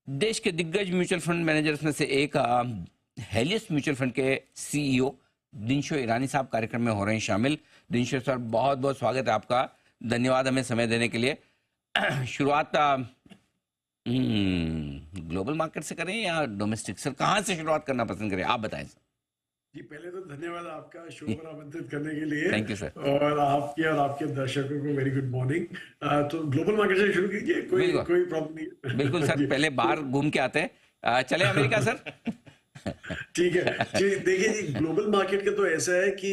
देश के दिग्गज म्यूचुअल फंड मैनेजर्स में से एक हेलियस म्यूचुअल फंड के सीईओ दिनशो ईरानी साहब कार्यक्रम में हो रहे हैं शामिल। दिनशो सर, बहुत बहुत स्वागत है आपका। धन्यवाद हमें समय देने के लिए। शुरुआत ग्लोबल मार्केट से करें या डोमेस्टिक? सर, कहाँ से शुरुआत करना पसंद करें, आप बताएं सर। जी, पहले तो धन्यवाद आपका शो पर आमंत्रित करने के लिए। Thank you sir. और आपके दर्शकों को वेरी गुड मॉर्निंग। तो ग्लोबल मार्केट से शुरू कीजिए, कोई प्रॉब्लम नहीं। बिल्कुल सर, पहले बाहर घूम के आते हैं। चले अमेरिका सर। ठीक है जी। देखिए जी, ग्लोबल मार्केट का तो ऐसा है कि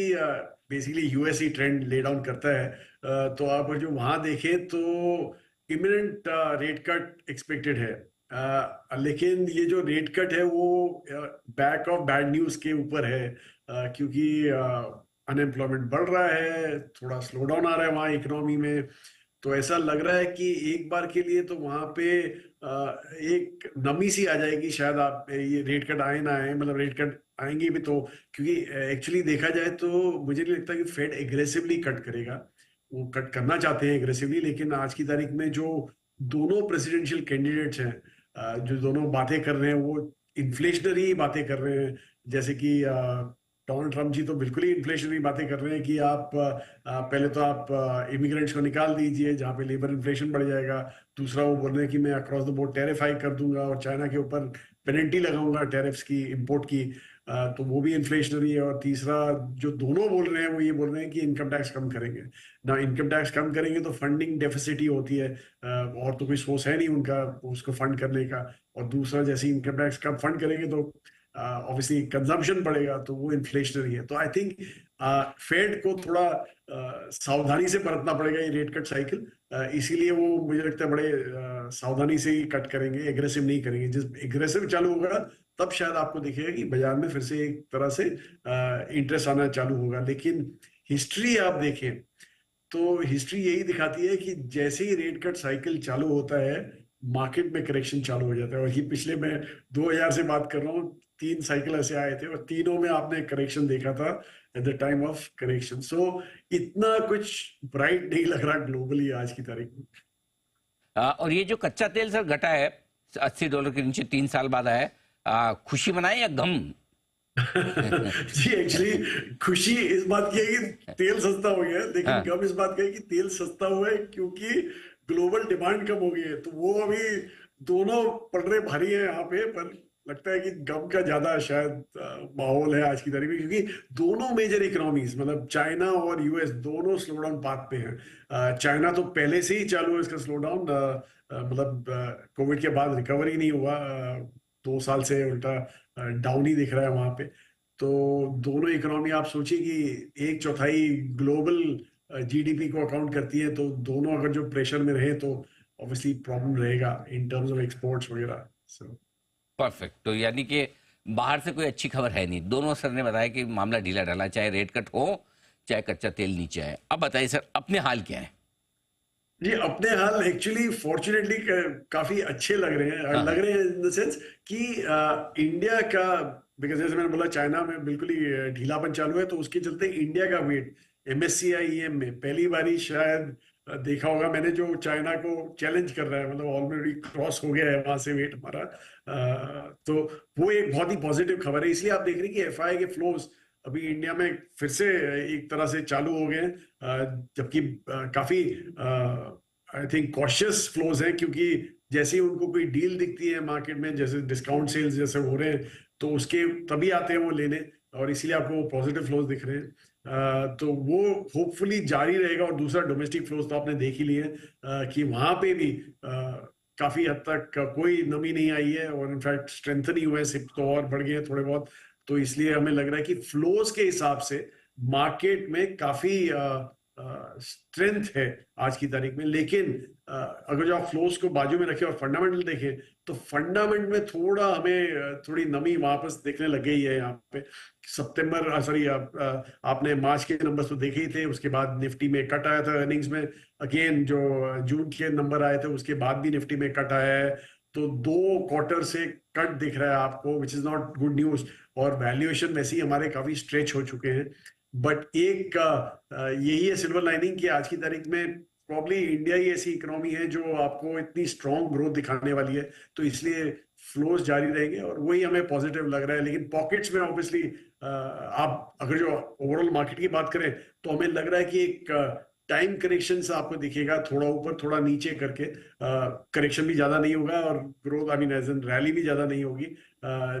बेसिकली यूएस ही ट्रेंड ले डाउन करता है। तो आप जो वहां देखें तो इमिनेंट रेट कट एक्सपेक्टेड है। लेकिन ये जो रेट कट है वो बैक ऑफ बैड न्यूज के ऊपर है, क्योंकि अनएम्प्लॉयमेंट बढ़ रहा है, थोड़ा स्लो डाउन आ रहा है वहाँ इकोनॉमी में। तो ऐसा लग रहा है कि एक बार के लिए तो वहां पे एक नमी सी आ जाएगी शायद। आप ये रेट कट आए ना आए, मतलब रेट कट आएंगे भी तो, क्योंकि एक्चुअली देखा जाए तो मुझे नहीं लगता कि फेड एग्रेसिवली कट करेगा। वो कट करना चाहते हैं एग्रेसिवली, लेकिन आज की तारीख में जो दोनों प्रेसिडेंशियल कैंडिडेट्स हैं, जो दोनों बातें कर रहे हैं वो इन्फ्लेशनरी बातें कर रहे हैं। जैसे कि डोनाल्ड ट्रम्प जी तो बिल्कुल ही इन्फ्लेशनरी बातें कर रहे हैं कि आप पहले तो आप इमिग्रेंट्स को निकाल दीजिए जहाँ पे लेबर इन्फ्लेशन बढ़ जाएगा। दूसरा वो बोल रहे हैं कि मैं across the board tariff hike कर दूंगा और चाइना के ऊपर पेनल्टी लगाऊंगा टैरिफ्स की, इंपोर्ट की। तो वो भी इन्फ्लेशनरी है। और तीसरा जो दोनों बोल रहे हैं वो ये बोल रहे हैं कि इनकम टैक्स कम करेंगे ना। इनकम टैक्स कम करेंगे तो फंडिंग डेफिसिट ही होती है, और तो कोई सोर्स है नहीं उनका उसको फंड करने का। और दूसरा, जैसे इनकम टैक्स कम फंड करेंगे तो ऑब्वियसली कंजम्पशन बढ़ेगा, तो वो इन्फ्लेशनरी है। तो आई थिंक फेड को थोड़ा सावधानी से बरतना पड़ेगा ये रेट कट साइकिल। इसीलिए वो मुझे लगता है बड़े सावधानी से ही कट करेंगे, एग्रेसिव नहीं करेंगे। जिस एग्रेसिव चालू होगा तब शायद आपको दिखेगा कि बाजार में फिर से एक तरह से इंटरेस्ट आना चालू होगा। लेकिन हिस्ट्री आप देखें तो हिस्ट्री यही दिखाती है कि जैसे ही रेट कट साइकिल चालू होता है मार्केट में करेक्शन चालू हो जाता है। और ये पिछले, मैं 2000 से बात कर रहा हूँ, 3 साइकिल ऐसे आए थे और तीनों में आपने करेक्शन देखा था at the time of correction. So इतना कुछ ब्राइट नहीं लग रहा ग्लोबली आज की तारीख में। और ये जो कच्चा तेल सर घटा है $80 के नीचे 3 साल बाद आया है, खुशी मनाए या गम? जी, एक्चुअली खुशी इस बात की है कि तेल सस्ता हो गया है, लेकिन गम इस बात का है कि तेल सस्ता हुआ है क्योंकि ग्लोबल डिमांड कम हो गई है। तो वो अभी दोनों पलड़े भारी है यहाँ पे। पर लगता है कि गम का ज्यादा शायद माहौल है आज की तारीख में, क्योंकि दोनों मेजर इकोनॉमीज मतलब चाइना और यूएस दोनों स्लो डाउन पाथ पे हैं। चाइना तो पहले से ही चालू है इसका स्लो डाउन, मतलब कोविड के बाद रिकवरी नहीं हुआ। 2 साल से उल्टा डाउन ही दिख रहा है वहां पे। तो दोनों इकोनॉमी आप सोचिए कि 1/4 ग्लोबल जीडीपी को अकाउंट करती है, तो दोनों अगर जो प्रेशर में रहे तो ऑब्वियसली प्रॉब्लम रहेगा इन टर्म्स ऑफ एक्सपोर्ट्स वगैरह। परफेक्ट। तो यानी कि बाहर से कोई अच्छी खबर है नहीं। दोनों सर ने बताया कि मामला ढीला ढाला, चाहे रेट कट हो चाहे कच्चा तेल नीचे आए। अब बताइए सर, अपने हाल क्या है? जी, अपने हाल एक्चुअली फॉर्चुनेटली काफी अच्छे लग रहे हैं। हाँ। लग रहे हैं इन द सेंस कि इंडिया का, बिकॉज जैसे मैंने बोला चाइना में बिल्कुल ही ढीलापन चालू है, तो उसके चलते इंडिया का वेट MSCI EM में पहली बारी शायद देखा होगा मैंने, जो चाइना को चैलेंज कर रहा है, मतलब ऑलरेडी क्रॉस हो गया है वहां से वेट हमारा। तो वो एक बहुत ही पॉजिटिव खबर है। इसलिए आप देख रहे हैं कि FI के फ्लोज अभी इंडिया में फिर से एक तरह से चालू हो गए हैं, जबकि काफी आई थिंक कॉशियस फ्लोज हैं, क्योंकि जैसे ही उनको कोई डील दिखती है मार्केट में, जैसे डिस्काउंट सेल्स जैसे हो रहे हैं, तो उसके तभी आते हैं वो लेने, और इसीलिए आपको पॉजिटिव फ्लोज दिख रहे हैं। तो वो होपफुली जारी रहेगा। और दूसरा, डोमेस्टिक फ्लोज तो आपने देख ही लिए कि वहां पे भी काफी हद तक कोई नमी नहीं आई है, और इनफैक्ट स्ट्रेंथन ही हुए हैं, सिप तो और बढ़ गए हैं थोड़े बहुत। तो इसलिए हमें लग रहा है कि फ्लोज के हिसाब से मार्केट में काफी स्ट्रेंथ है आज की तारीख में। लेकिन अगर जो आप फ्लोज को बाजू में रखें और फंडामेंटल देखें, तो फंडामेंट में थोड़ा हमें थोड़ी नमी वापस देखने लग गई है यहाँ पे। सितंबर, सॉरी, आपने मार्च के नंबर तो देखे ही थे, उसके बाद निफ्टी में कट आया था अर्निंग्स में। अगेन जो जून के नंबर आए थे उसके बाद भी निफ्टी में कट आया है। तो 2 क्वार्टर से कट दिख रहा है आपको, which is not good news. और वैल्यूएशन वैसे ही हमारे काफी स्ट्रेच हो चुके हैं। बट एक यही है सिल्वर लाइनिंग कि आज की तारीख में प्रॉब्ली इंडिया ही ऐसी इकोनॉमी है जो आपको इतनी स्ट्रांग ग्रोथ दिखाने वाली है, तो इसलिए फ्लोज जारी रहेंगे और वही हमें पॉजिटिव लग रहा है। लेकिन पॉकेट्स में ऑब्वियसली आप अगर जो ओवरऑल मार्केट की बात करें तो हमें लग रहा है कि एक टाइम करेक्शन से आपको दिखेगा, थोड़ा ऊपर थोड़ा नीचे करके, करेक्शन भी ज्यादा नहीं होगा और growth I mean as an rally भी ज्यादा नहीं होगी।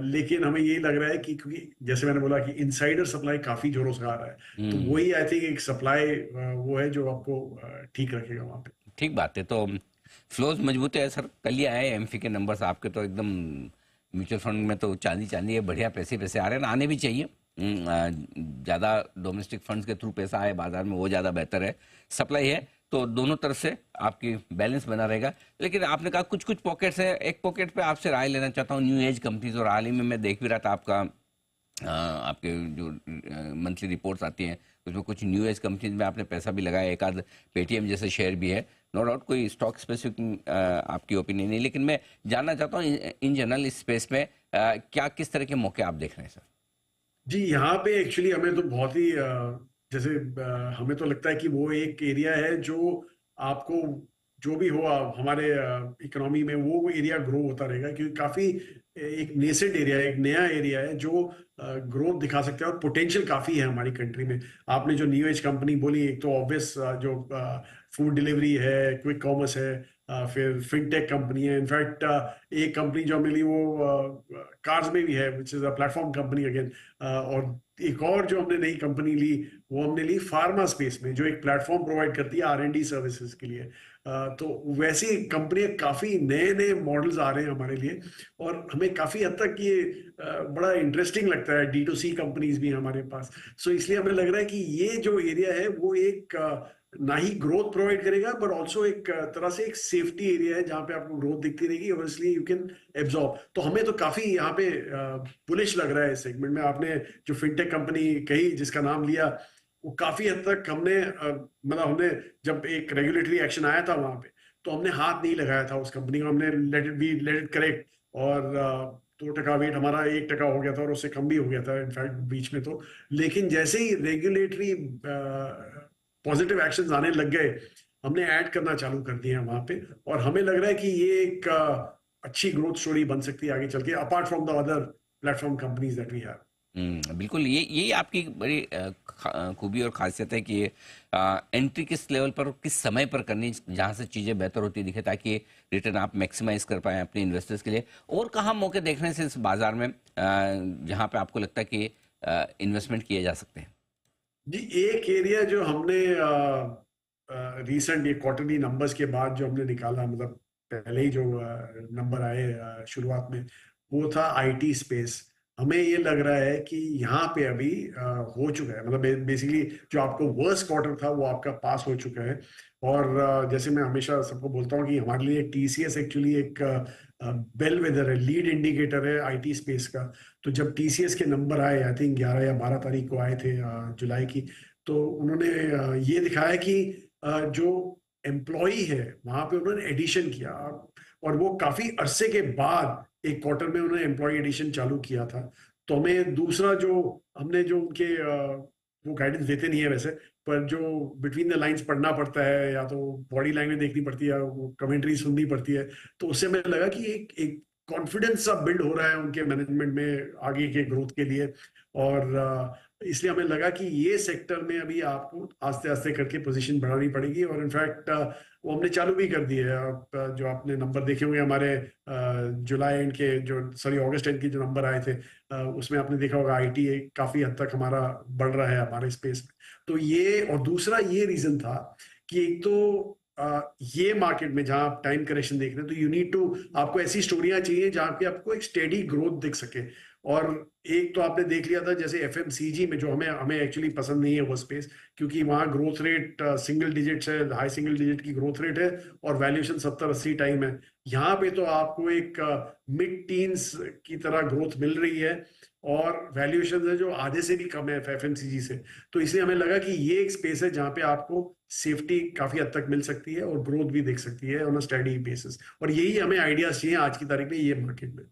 लेकिन हमें यही लग रहा है कि क्योंकि जैसे मैंने बोला कि इनसाइडर सप्लाई काफी जोरों से आ रहा है, तो हम्म। वही आई थिंक एक सप्लाई वो है जो आपको ठीक रखेगा वहां पे। ठीक बात है। तो फ्लोज मजबूत है सर। कल ही आए एमफी के नंबर्स आपके, तो एकदम म्यूचुअल फंड में तो चांदी चांदी है, बढ़िया पैसे पैसे आ रहे हैं, आने भी चाहिए। ज़्यादा डोमेस्टिक फंड्स के थ्रू पैसा आए बाजार में वो ज़्यादा बेहतर है। सप्लाई है तो दोनों तरफ से आपकी बैलेंस बना रहेगा। लेकिन आपने कहा कुछ कुछ पॉकेट्स है, एक पॉकेट पे आपसे राय लेना चाहता हूँ, न्यू एज कंपनीज। और हाल ही में मैं देख भी रहा था आपका आपके जो मंथली रिपोर्ट्स आती हैं उसमें कुछ न्यू एज कंपनीज में आपने पैसा भी लगाया, एक आध पेटीएम जैसे शेयर भी है। नो डाउट कोई स्टॉक स्पेसिफिक आपकी ओपिनियन नहीं, लेकिन मैं जानना चाहता हूँ इन जनरल इस स्पेस में क्या किस तरह के मौके आप देख रहे हैं सर? जी, यहाँ पे एक्चुअली हमें तो बहुत ही जैसे हमें तो लगता है कि वो एक एरिया है जो आपको जो भी हो हमारे इकोनॉमी में वो एरिया ग्रो होता रहेगा, क्योंकि काफी एक नेसेंट एरिया है, एक नया एरिया है जो ग्रोथ दिखा सकता है और पोटेंशियल काफी है हमारी कंट्री में। आपने जो न्यू एज कंपनी बोली, एक तो ऑब्वियस जो फूड डिलीवरी है, क्विक कॉमर्स है, फिर फिनटेक कंपनी है। इनफैक्ट एक कंपनी जो मिली वो कार्स में भी है, which is a platform company again. और एक और जो हमने नई कंपनी ली वो हमने ली फार्मा स्पेस में, जो एक प्लेटफॉर्म प्रोवाइड करती है R&D सर्विसेज के लिए। तो वैसी कंपनी, काफी नए नए मॉडल्स आ रहे हैं हमारे लिए और हमें काफी हद तक ये बड़ा इंटरेस्टिंग लगता है। D2C कंपनीज भी हैं हमारे पास। सो इसलिए हमें लग रहा है कि ये जो एरिया है वो एक ना ही ग्रोथ प्रोवाइड करेगा, पर ऑल्सो एक तरह से एक सेफ्टी एरिया है जहां पे आपको ग्रोथ दिखती रहेगी और इसलिए यू कैन एब्जॉर्ब। तो हमें तो काफी यहाँ पे बुलिश लग रहा है इस सेगमेंट में। आपने जो फिनटेक कंपनी कही जिसका नाम लिया, वो काफी हद तक हमने मतलब हमने जब एक रेगुलेटरी एक्शन आया था वहां पे, तो हमने हाथ नहीं लगाया था उस कंपनी को। हमने let it be, let it correct. और 2% वेट हमारा 1% हो गया था और उससे कम भी हो गया था इनफैक्ट बीच में तो। लेकिन जैसे ही रेगुलेटरी पॉजिटिव एक्शंस आने लग गए, हमने ऐड करना चालू कर दिए हैं वहां पे। और हमें लग रहा है कि ये एक अच्छी ग्रोथ स्टोरी बन सकती है आगे चल के, apart from the other platform companies that we have. बिल्कुल, ये यही आपकी बड़ी खूबी और खासियत है कि एंट्री किस लेवल पर और किस समय पर करनी, जहाँ से चीज़ें बेहतर होती दिखे, ताकि रिटर्न आप मैक्सिमाइज कर पाएं अपने इन्वेस्टर्स के लिए। और कहाँ मौके देखने से इस बाजार में जहाँ पे आपको लगता है कि इन्वेस्टमेंट किए जा सकते हैं? जी, एक एरिया जो हमने रीसेंट ये क्वार्टरली नंबर्स के बाद जो हमने निकाला, मतलब पहले ही जो नंबर आए शुरुआत में, वो था IT स्पेस। हमें ये लग रहा है कि यहाँ पे अभी हो चुका है, मतलब बेसिकली जो आपको वर्स्ट क्वार्टर था वो आपका पास हो चुका है। और जैसे मैं हमेशा सबको बोलता हूँ कि हमारे लिए TCS एक्चुअली एक बेलवेदर है, लीड इंडिकेटर है IT स्पेस का। तो जब TCS के नंबर आए, आई थिंक 11 या 12 तारीख को आए थे जुलाई की, तो उन्होंने ये दिखाया कि जो एम्प्लॉई है वहां पे उन्होंने एडिशन किया। और वो काफी अरसे के बाद एक क्वार्टर में उन्होंने एम्प्लॉय एडिशन चालू किया था। तो हमें दूसरा जो हमने जो उनके वो गाइडेंस देते नहीं है वैसे, पर जो बिटवीन द लाइंस पढ़ना पड़ता है, या तो बॉडी लैंग्वेज देखनी पड़ती है, वो कमेंट्री सुननी पड़ती है, तो उससे हमें लगा कि एक एक कॉन्फिडेंस सा बिल्ड हो रहा है उनके मैनेजमेंट में आगे के ग्रोथ के लिए। और इसलिए हमें लगा कि ये सेक्टर में अभी आपको आस्ते आस्ते करके पोजीशन बढ़ानी पड़ेगी। और इनफैक्ट वो हमने चालू भी कर दिए है। जो आपने नंबर देखे होंगे हमारे जुलाई एंड के, जो सॉरी अगस्त एंड के जो नंबर आए थे, उसमें आपने देखा होगा IT काफी हद तक हमारा बढ़ रहा है हमारे स्पेस में। तो ये, और दूसरा ये रीजन था कि एक तो ये मार्केट में जहां आप टाइम करेक्शन देख रहे हैं, तो यू नीड टू, आपको ऐसी स्टोरियां चाहिए जहां पे आपको एक स्टेडी ग्रोथ दिख सके। और एक तो आपने देख लिया था जैसे FMCG में, जो हमें हमें एक्चुअली पसंद नहीं है वो स्पेस, क्योंकि वहां ग्रोथ रेट सिंगल डिजिट है, हाई सिंगल डिजिट की ग्रोथ रेट है और वैल्यूएशन 70-80 टाइम है। यहाँ पे तो आपको एक मिड टीन्स की तरह ग्रोथ मिल रही है और वैल्यूएशन है जो आधे से भी कम है FMCG से। तो इसलिए हमें लगा कि ये एक स्पेस है जहाँ पे आपको सेफ्टी काफी हद तक मिल सकती है और ग्रोथ भी देख सकती है ऑन अ स्टडी बेसिस। और यही हमें आइडियाज चाहिए आज की तारीख में ये मार्केट में।